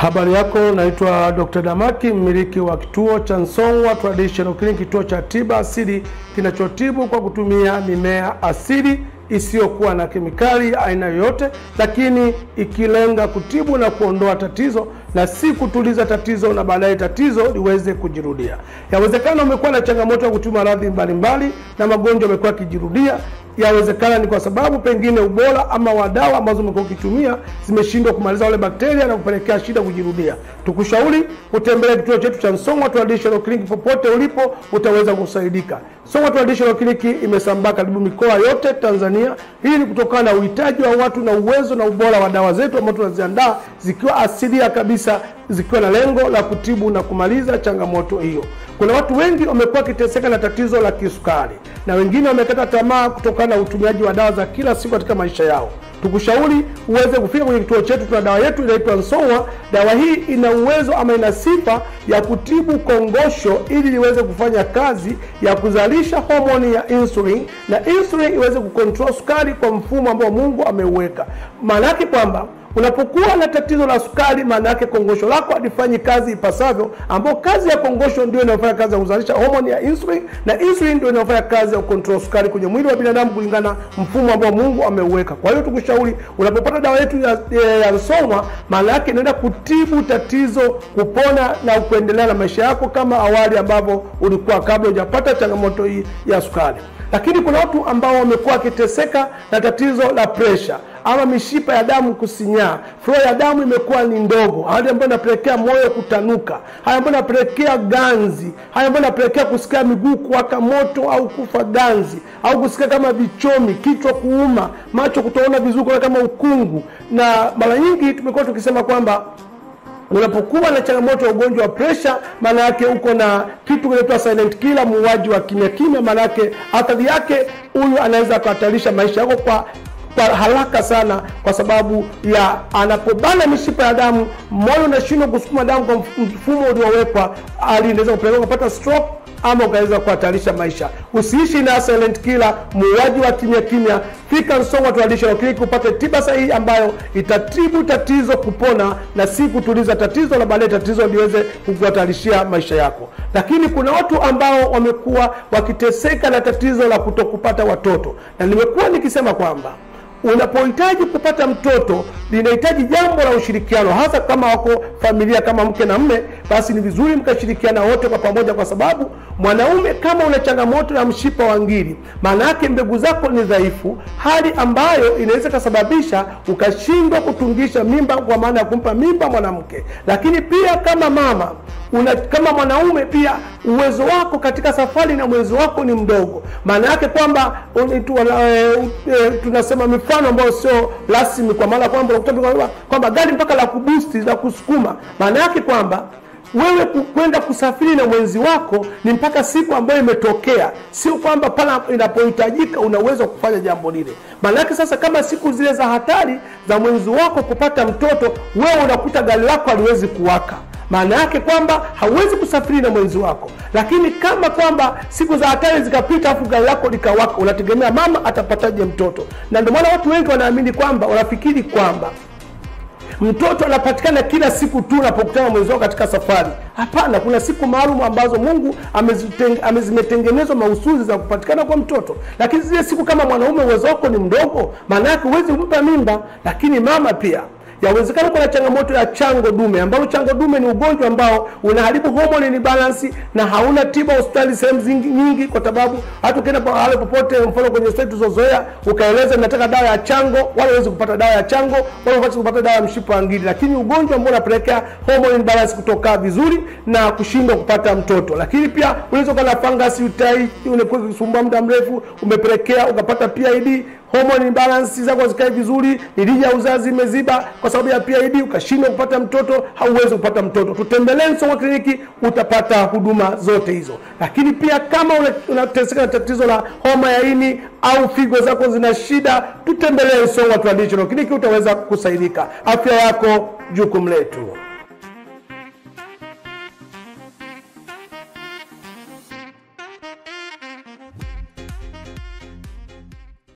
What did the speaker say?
Habari yako, naitwa Dr. Damaki, mmiliki wa kituo cha Song'wa Traditional Clinic, kituo cha tiba asili kinachotibu kwa kutumia mimea asili isiyokuwa na kemikali aina yoyote, lakini ikilenga kutibu na kuondoa tatizo na si kutuliza tatizo na baadaye tatizo liweze kujirudia. Yawezekana umekuwa na changamoto ya kutumia maradhi mbalimbali na magonjwa yamekuwa yakijirudia. Yawezekana ni kwa sababu pengine ubora ama wadawa ambazo umekuwa ukitumia zimeshindwa kumaliza wale bakteria na kupelekea shida kujirudia. Tukushauri utembelee kituo chetu cha Song'wa Traditional Clinic. Popote ulipo utaweza kusaidika. Song'wa Traditional Clinic imesambaa karibu mikoa yote Tanzania. Hii ni kutokana na uhitaji wa watu na uwezo na ubora wa dawa zetu ambazo tunaziandaa zikiwa asilia kabisa, zikiwa na lengo la kutibu na kumaliza changamoto hiyo. Kuna watu wengi wamekuwa kiteseka na tatizo la kisukari, na wengine wamekata tamaa kutokana na utumiaji wa dawa za kila siku katika maisha yao. Tukushauri uweze kufika kwenye kituo chetu. Tuna dawa yetu inaitwa Song'wa. Dawa hii ina uwezo ama ina sifa ya kutibu kongosho ili liweze kufanya kazi ya kuzalisha homoni ya insulin, na insulin iweze kucontrol sukari kwa mfumo ambao Mungu ameuweka. Maana yake kwamba unapokuwa na tatizo la sukari, maana yake kongosho lako halifanyi kazi ipasavyo, ambao kazi ya kongosho ndio inafanya kazi ya kuzalisha homoni ya insulin, na insulin ndio inafanya kazi ya control sukari kwenye mwili wa binadamu kulingana na mfumo ambao Mungu ameuweka. Kwa hiyo tukushauri unapopata dawa yetu ya Song'wa, maana yake inaenda kutibu tatizo, kupona na kuendelea na maisha yako kama awali ambavyo ulikuwa kabla hujapata changamoto hii ya sukari. Lakini kuna watu ambao wamekuwa kiteseka na tatizo la pressure ama mishipa ya damu kusinyaa. Flow ya damu imekuwa ni ndogo, hali ambayo inapelekea moyo kutanuka, hali ambayo inapelekea ganzi, hali ambayo inapelekea kusikia miguu kuwaka moto au kufa ganzi, au kusikia kama vichomi, kichwa kuuma, macho kutoona vizuri kama ukungu. Na mara nyingi tumekuwa tukisema kwamba unapokuwa na changamoto ya ugonjwa wa pressure, maana yake uko na kitu kinaitwa silent killer, muuaji wa kimya kimya. Maana yake athari yake huyu anaweza kuhatarisha maisha yako kwa haraka sana, kwa sababu ya anapobana mishipa ya damu, moyo unashindwa kusukuma damu kwa mfumo uliowekwa, hali inaweza kupelekea kupata stroke ama ukaweza kuhatarisha maisha. Usiishi na silent killer, muuaji wa kimya kimya. Fika Song'wa Traditional Clinic upate tiba sahihi ambayo itatibu tatizo, kupona na si kutuliza tatizo na baadaye tatizo liweze kukuhatarishia maisha yako. Lakini kuna watu ambao wamekuwa wakiteseka na tatizo la kutokupata watoto, na nimekuwa nikisema kwamba unapohitaji kupata mtoto linahitaji jambo la ushirikiano, hasa kama wako familia kama mke na mme. Basi ni vizuri mkashirikiana wote kwa pamoja, kwa sababu mwanaume kama una changamoto ya mshipa wa ngiri, maana yake mbegu zako ni dhaifu, hali ambayo inaweza kusababisha ukashindwa kutungisha mimba, kwa maana ya kumpa mimba mwanamke. Lakini pia kama mama kama mwanaume pia uwezo wako katika safari na uwezo wako ni mdogo, maana yake kwamba tunasema mifano ambayo sio rasmi, kwa maana kwamba gari mpaka la kuboost la kusukuma. Maana yake kwamba wewe kwenda kusafiri na mwenzi wako ni mpaka siku ambayo imetokea, sio kwamba pale inapohitajika una uwezo kufanya jambo lile. Maana yake sasa, kama siku zile za hatari za mwenzi wako kupata mtoto, wewe unakuta gari lako haliwezi kuwaka, maana yake kwamba hauwezi kusafiri na mwenzi wako. Lakini kama kwamba siku za hatari zikapita afu gari lako likawaka, unategemea mama atapataje mtoto? Na ndio maana watu wengi wanaamini kwamba, wanafikiri kwamba mtoto anapatikana kila siku tu unapokutana mwenzi wako katika safari. Hapana, kuna siku maalum ambazo Mungu amezimetengenezwa mahususi za kupatikana kwa mtoto. Lakini zile siku kama mwanaume uwezo wako ni mdogo, maana yake huwezi kumpa mimba. Lakini mama pia yawezekana kuna changamoto ya chango dume, ambao chango dume ni ugonjwa ambao unaharibu hormone balance na hauna tiba hospitali sehemu nyingi, kwa sababu hata ukienda pale popote, mfano kwenye site tuzozoea, ukaeleza nataka dawa ya chango, wala huwezi kupata dawa ya chango, wala huwezi kupata dawa ya mshipa wa ngiri. Lakini ugonjwa ambao unapelekea hormone balance kutoka vizuri na kushindwa kupata mtoto. Lakini pia unaweza kuwa na fungus UTI, unakuwa kusumbua muda mrefu, umepelekea ukapata PID, hormone balance zako zikae vizuri, mirija ya uzazi imeziba kwa sababu ya PID, ukashindwa kupata mtoto, hauwezi kupata mtoto. Tutembelee Song'wa Clinic, utapata huduma zote hizo. Lakini pia kama unateseka na tatizo la homa ya ini au figo zako zina shida, tutembelee Song'wa Traditional Clinic, utaweza kusaidika. Afya yako jukumu letu.